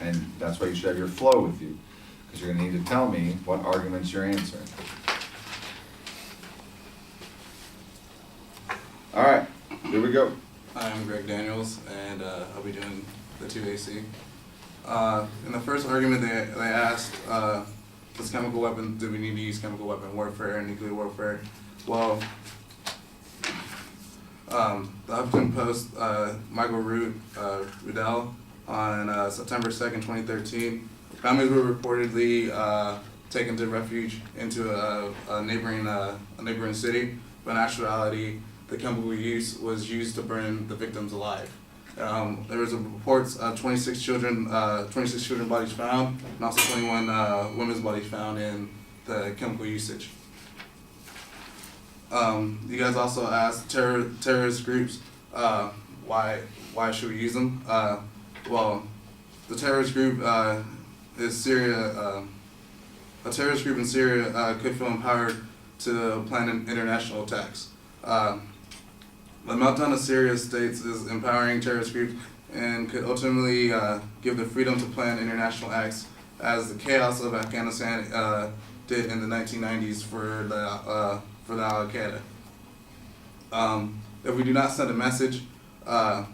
And that's why you should have your flow with you, because you're gonna need to tell me what arguments you're answering. All right, here we go. Hi, I'm Greg Daniels, and I'll be doing the 2AC. In the first argument, they asked, does chemical weapon, do we need to use chemical weapon warfare and nuclear warfare? Well, the Huffington Post, Michael Rudell, on September 2nd, 2013, families were reportedly taken to refuge into a neighboring city, but in actuality, the chemical use was used to burn the victims alive. There was a reports of 26 children bodies found, and also 21 women's bodies found in the chemical usage. You guys also asked terrorist groups why should we use them? Well, the terrorist group is Syria. A terrorist group in Syria could feel empowered to plan international attacks. The meltdown of Syria states is empowering terrorist groups and could ultimately give the freedom to plan international acts, as the chaos of Afghanistan did in the 1990s for the Al-Qaeda. If we do not send a message, there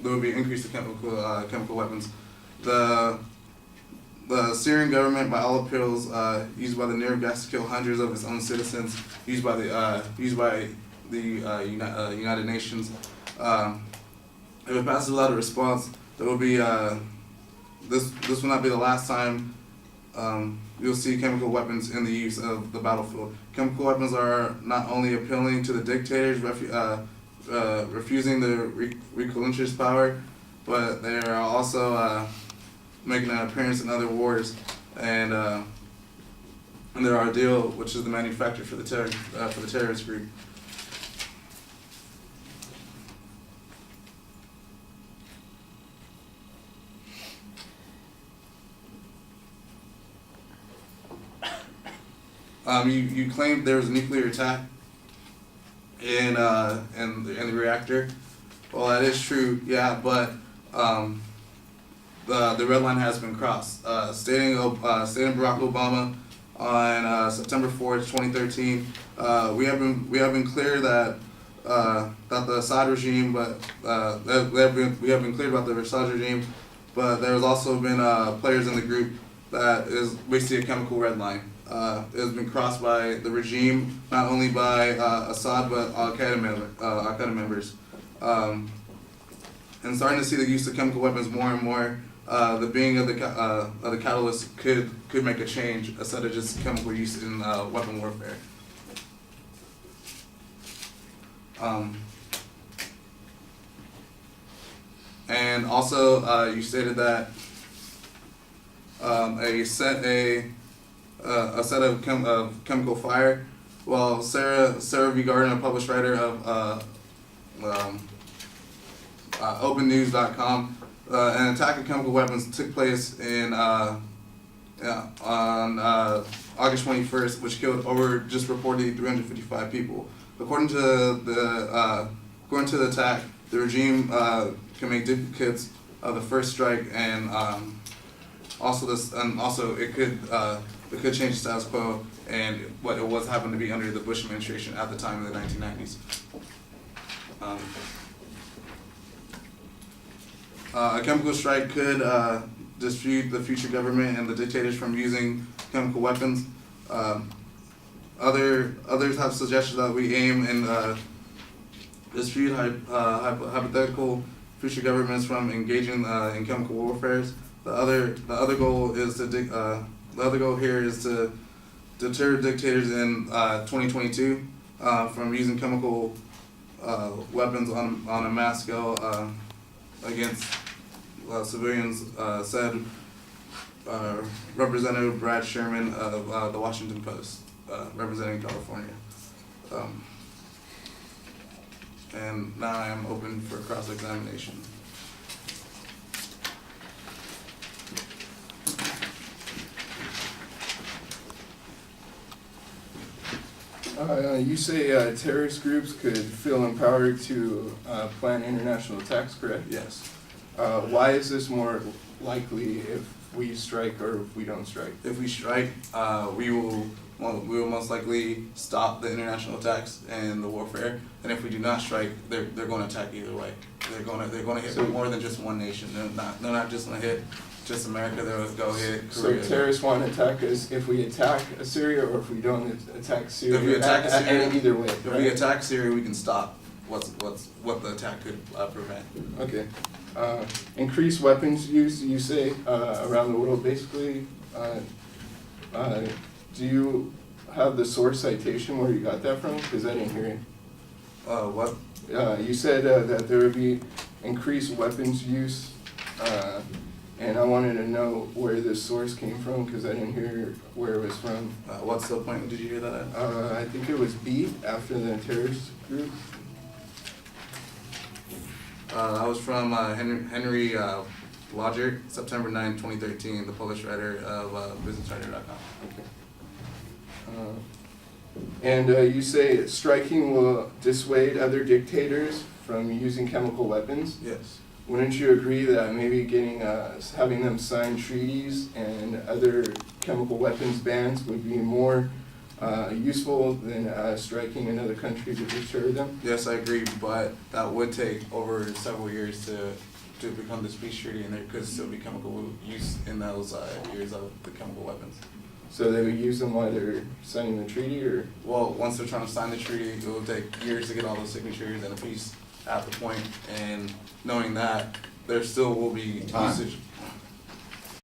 will be an increase of chemical weapons. The Syrian government, by all appeals, used by the nerve gas to kill hundreds of its own citizens, used by the United Nations. If it passes without a response, there will be this will not be the last time you'll see chemical weapons in the use of the battlefield. Chemical weapons are not only appealing to the dictators, refusing the relinquish power, but they are also making an appearance in other wars, and their ideal, which is the manufacturer for the terrorist group. You claimed there was a nuclear attack in the reactor. Well, that is true, yeah, but the red line has been crossed. Stating Barack Obama on September 4th, 2013, we have been clear that the Assad regime, but we have been clear about the Assad regime, but there's also been players in the group that is basically a chemical red line. It has been crossed by the regime, not only by Assad, but Al-Qaeda members. And starting to see the use of chemical weapons more and more, the being of the catalyst could make a change instead of just chemical use in weapon warfare. And also, you stated that a set of chemical fire. Well, Sarah V. Gardner, a published writer of OpenNews.com, an attack of chemical weapons took place on August 21st, which killed over just reportedly 355 people. According to the attack, the regime can make duplicates of the first strike, and also it could change the status quo and what it was happened to be under the Bush administration at the time in the 1990s. A chemical strike could dispute the future government and the dictators from using chemical weapons. Others have suggested that we aim and dispute hypothetical future governments from engaging in chemical warfare. The other goal here is to deter dictators in 2022 from using chemical weapons on a mass scale against civilians, said Representative Brad Sherman of the Washington Post, representing California. And now I am open for cross-examination. You say terrorist groups could feel empowered to plan international attacks, correct? Yes. Why is this more likely if we strike or if we don't strike? If we strike, we will most likely stop the international attacks and the warfare. And if we do not strike, they're going to attack either way. They're going to hit more than just one nation. They're not just going to hit just America. They'll go hit Korea. So terrorists want to attack us if we attack Syria or if we don't attack Syria? If we attack Syria, either way. If right? we attack Syria, we can stop what the attack could prevent. Okay. Increased weapons use, you say, around the world, basically. Do you have the source citation where you got that from? Because I didn't hear it. What? You said that there would be increased weapons use, and I wanted to know where this source came from because I didn't hear where it was from. What's the point? Did you hear that at? I think it was B after the terrorist group. That was from Henry Lodger, September 9, 2013, the Polish writer of BusinessWriter.com. Okay. And you say striking will dissuade other dictators from using chemical weapons. Yes. Wouldn't you agree that maybe having them sign treaties and other chemical weapons bans would be more useful than striking another country to deter them? Yes, I agree, but that would take over several years to become this peace treaty, and there could still be chemical use in those years of the chemical weapons. So they would use them while they're signing the treaty, or? Well, once they're trying to sign the treaty, it will take years to get all those signatures and a peace at the point, and knowing that, there still will be Time. usage.